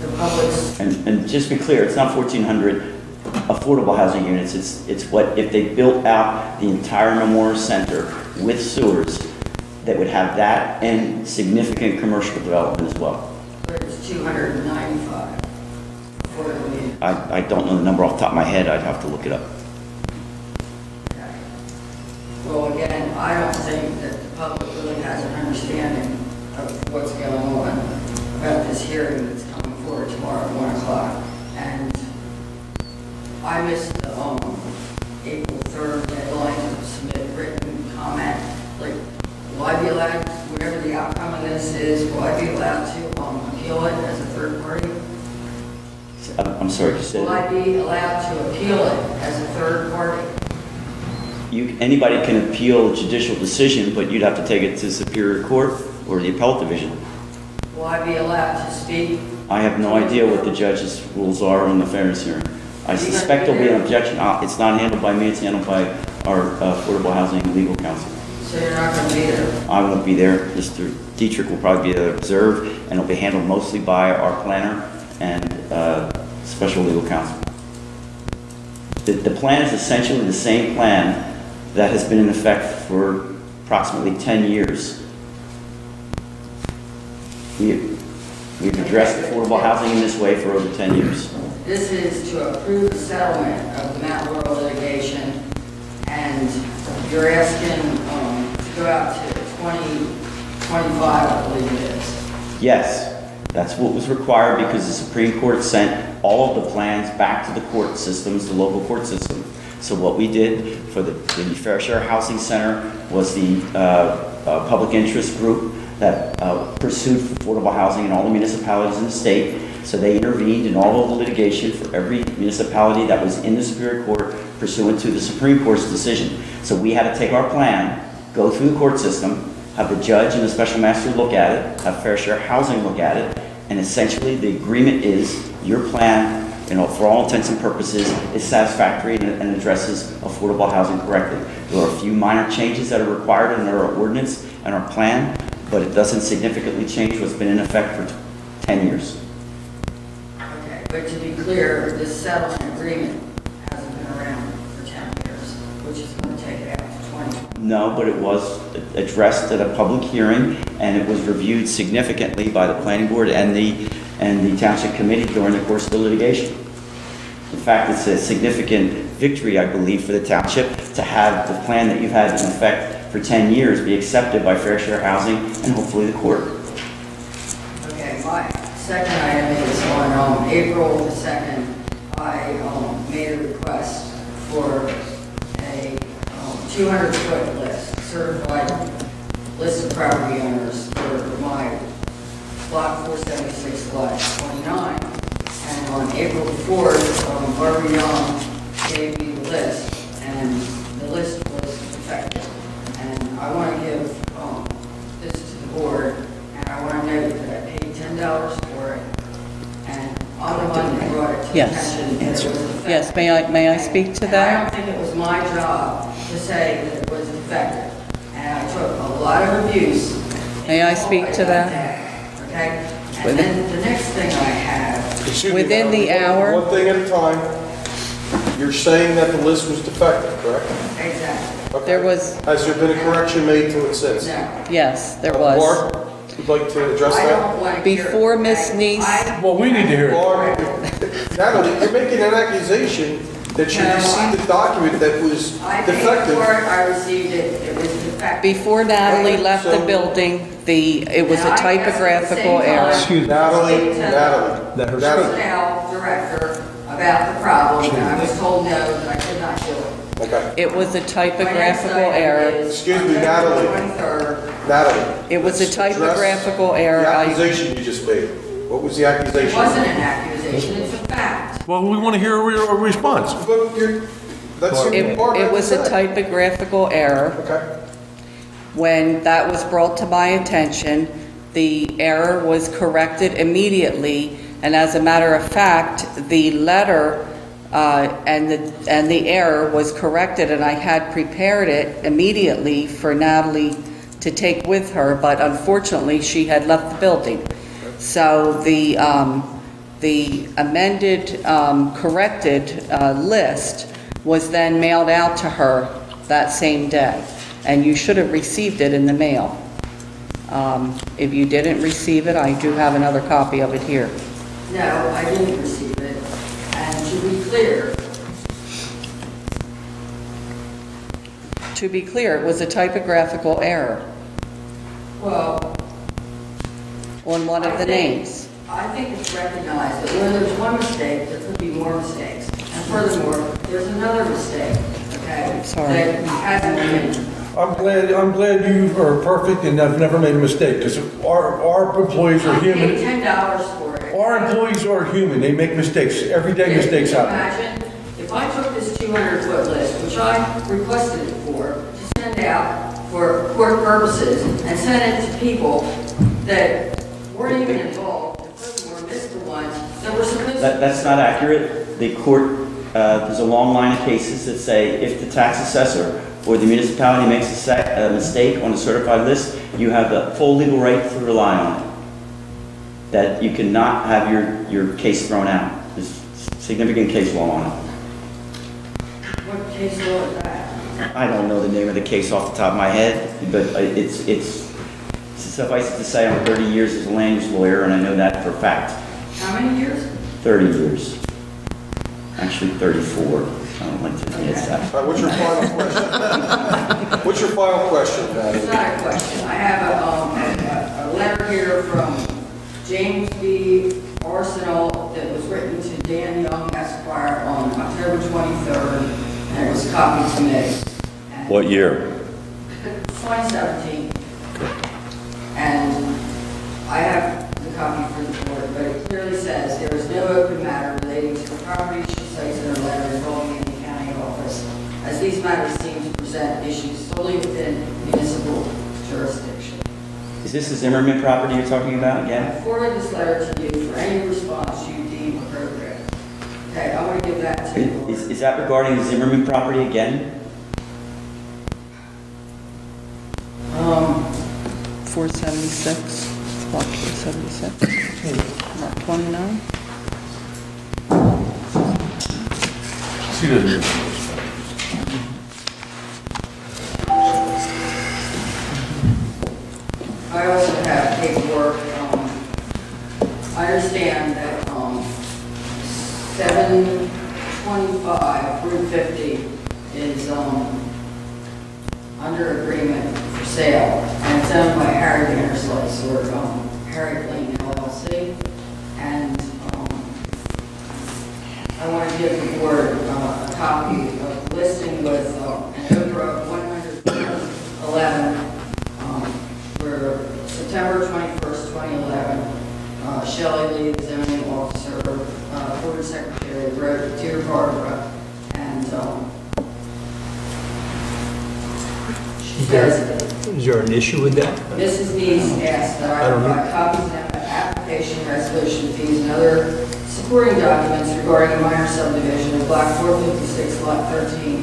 the public's,
And just be clear, it's not 1,400 affordable housing units, it's what, if they built out the entire Memorial Center with sewers, that would have that and significant commercial development as well.
but it's 295 affordable units.
I don't know the number off the top of my head, I'd have to look it up.
Well, again, I don't think that the public really has an understanding of what's going on about this hearing that's coming forward tomorrow at 1 o'clock. And I missed the April 3rd deadline to submit written comment. Like, will I be allowed, whatever the outcome of this is, will I be allowed to appeal it as a third party?
I'm sorry, you said.
Will I be allowed to appeal it as a third party?
Anybody can appeal a judicial decision, but you'd have to take it to Superior Court or the Appellate Division.
Will I be allowed to speak?
I have no idea what the judge's rules are on the fairness hearing. I suspect there'll be an objection. It's not handled by me, it's handled by our Affordable Housing Legal Counsel.
So you're not going to be there?
I won't be there. Mr. Dietrich will probably be there to observe, and it'll be handled mostly by our planner and special legal counsel. The plan is essentially the same plan that has been in effect for approximately 10 years. We've addressed affordable housing in this way for over 10 years.
This is to approve the settlement of the Mount Laurel litigation, and you're asking to go out to 2025, I believe it is.
Yes, that's what was required because the Supreme Court sent all of the plans back to the court systems, the local court system. So what we did for the Fair Share Housing Center was the public interest group that pursued affordable housing in all the municipalities in the state. So they intervened in all of the litigation for every municipality that was in the Superior Court pursuant to the Supreme Court's decision. So we had to take our plan, go through the court system, have the judge and the special master look at it, have Fair Share Housing look at it, and essentially the agreement is your plan, for all intents and purposes, is satisfactory and addresses affordable housing correctly. There are a few minor changes that are required in our ordinance and our plan, but it doesn't significantly change what's been in effect for 10 years.
Okay, but to be clear, this settlement agreement hasn't been around for 10 years, which is going to take it out to 20.
No, but it was addressed at a public hearing, and it was reviewed significantly by the planning board and the township committee during the course of the litigation. In fact, it's a significant victory, I believe, for the township to have the plan that you've had in effect for 10 years be accepted by Fair Share Housing and hopefully the court.
Okay, my second item is on April the 2nd, I made a request for a 200-foot list, certified list of property owners for my Block 476, Lot 29. And on April the 4th, Barbara Young gave me the list, and the list was defective. And I want to give this to the board, and I want to note that I paid $10 for it, and I'm the one that brought it to
Yes.
attention that it was defective.
Yes, may I speak to
And
that?
I don't think it was my job to say that it was defective, and I took a lot of abuse.
May I speak to that?
Okay? And then the next thing I have,
Excuse me,
Within the
madam,
hour?
One thing at a time. You're saying that the list was defective, correct?
exactly.
There was,
Has there been a correction made to it since?
No.
yes, there was.
Barb, would like to address
I
that?
don't want to hear it.
Before Miss
Okay?
Neese-
Well, we need to hear it.
Barb, Natalie, you're making an accusation that you
No,
received a document that was
I paid
defective.
for it, I received it, it was defective.
Before Natalie
Okay,
left the
so-
building, it was a
And I guess at the
typographical
same
error.
time-
Excuse me.
Natalie,
Let
Let her
Natalie.
personnel director about the problem, and I was told no, that I could not do it.
Okay.
It was a
My next
typographical
item
error.
is
Excuse me,
October
Natalie.
23rd.
Natalie.
It was a
let's address
typographical error.
The
I-
accusation you just made. What was the
It
accusation?
wasn't an accusation, it's a fact.
Well, we want to hear a response.
But you're, that's what Barb
It was a
said.
typographical error.
Okay.
When that was brought to my attention, the error was corrected immediately, and as a matter of fact, the letter and the error was corrected, and I had prepared it immediately for Natalie to take with her, but unfortunately, she had left the building. So the amended, corrected list was then mailed out to her that same day, and you should have received it in the mail. If you didn't receive it, I do have another copy of it here.
No, I didn't receive it, and
To be clear, it was a typographical error
well,
on one of the names.
I think it's recognized that when there's one mistake, there could be more mistakes. And furthermore, there's another mistake, okay?
Sorry.
That hasn't been,
I'm glad you are perfect and have never made a mistake, because our employees are
I paid
human.
$10 for it.
Our employees are human, they make mistakes, every day mistakes
Can you
happen.
imagine, if I took this 200-foot list, which I requested it for, to send out for court purposes, and send it to people that weren't even involved, and furthermore, missed the ones that were supposed to.
That's not accurate. The court, there's a long line of cases that say if the tax assessor or the municipality makes a mistake on a certified list, you have the full legal right to rely on it. That you cannot have your case thrown out. There's significant case law on it.
What case law is that?
I don't know the name of the case off the top of my head, but it's suffice it to say I'm 30 years as a land use lawyer, and I know that for a fact.
How many years?
30 years. Actually 34. I don't like to admit that.
All right, what's your final question? What's your final question,
It's
Natalie?
not a question. I have a letter here from James B. Arsenal that was written to Dan Young Esquire on October 23rd, and it was copied to me. And
What year?
2017. And I have the copy for the board, but it clearly says there is no open matter relating to the property she cites in her letter involving in the county office, as these matters seem to present issues solely within municipal jurisdiction.
Is this the Zimmerman property you're talking about
I
again?
forwarded this letter to you for any response you deem appropriate. Okay, I want to give that to the board.
Is that regarding the Zimmerman property again?
476, block 476, lot 29.
She doesn't.
I also have paperwork, I understand that, 725 Route 50 is, under agreement for sale, and it's owned by Harry Vanderslice, or, Harry Lane LLC, and, I want to give the board, a copy of the listing with, an Oprah 111, for September 21st, 2011, Shelley Lee, the zoning officer, board secretary, wrote Dear Barbara, and she says,
Is there an issue with that?
Mrs. Neese asked that I
I don't know.
provide copies of the application, resolution fees, and other supporting documents regarding a minor subdivision of Block 456, Lot 13,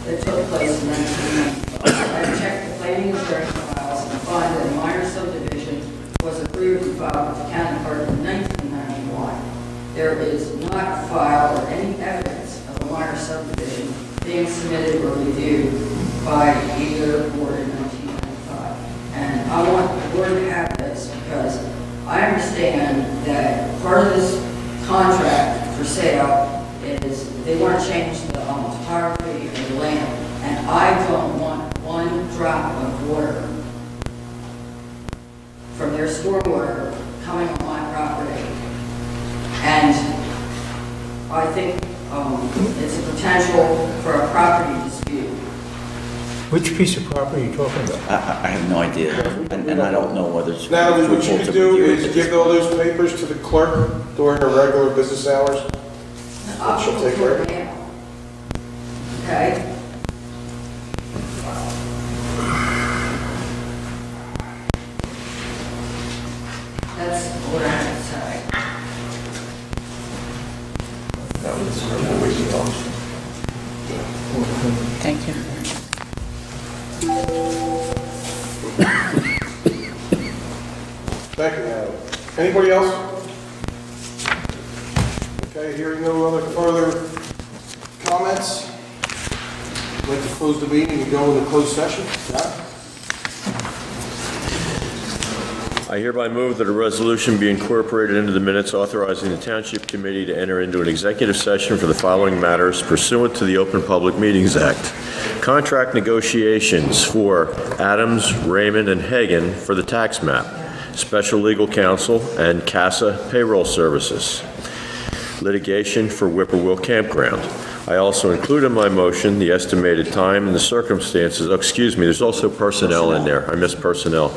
that took place in 1995. I checked the planning and zoning files and find that a minor subdivision was approved and filed with the county clerk in 1991. There is not a file or any evidence of a minor subdivision being submitted or reviewed by is they want to change the topography of the land, and I don't want one drop of water from their stormwater coming on my property. And I think it's a potential for a property dispute.
Which piece of property are you talking about?
I have no idea, and I don't know whether it's
Natalie, what you
fruitful
could
to
do
review
is
it.
give all those papers to the clerk during her regular business hours. And she'll take care of it.
Okay? That's what I have to say.
Thank you.
Thank you, Natalie. Anybody else? Okay, hearing no other further comments, I'd like to close the meeting and go into closed session. John?
I hereby move that a resolution be incorporated into the minutes authorizing the Township Committee to enter into an executive session for the following matters pursuant to the Open Public Meetings Act. Contract negotiations for Adams, Raymond, and Hagan for the tax map, special legal counsel, and CASA payroll services. Litigation for Whippoorwill Campground. I also include in my motion the estimated time and the circumstances. Oh, excuse me, there's also personnel in there. I missed personnel.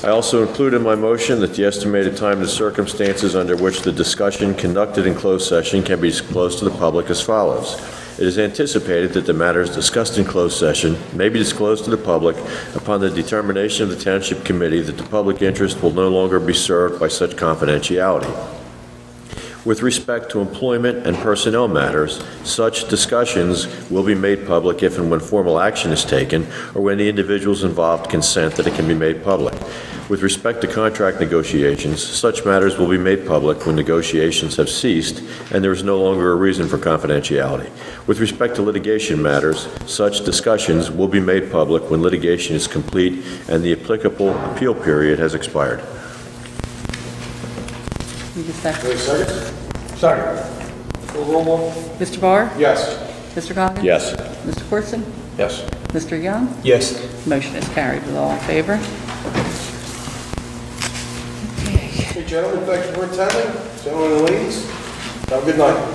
I also include in my motion that the estimated time and the circumstances under which the discussion conducted in closed session can be disclosed to the public as follows. It is anticipated that the matters discussed in closed session may be disclosed to the public upon the determination of the Township Committee that the public interest will no longer be served by such confidentiality. With respect to employment and personnel matters, such discussions will be made public if and when formal action is taken or when the individuals involved consent that it can be made public. With respect to contract negotiations, such matters will be made public when negotiations have ceased and there is no longer a reason for confidentiality. With respect to litigation matters, such discussions will be made public when litigation is complete and the applicable appeal period has expired.
Need a second?
Wait a second. Second. Roll call.
Mr. Barr?
Yes.
Mr. Goggins?
Yes.
Mr. Corson?
Yes.
Mr. Young?
Yes.
Motion is carried with all in favor.
Hey, gentlemen, thank you for attending. Gentlemen and ladies, have a good night.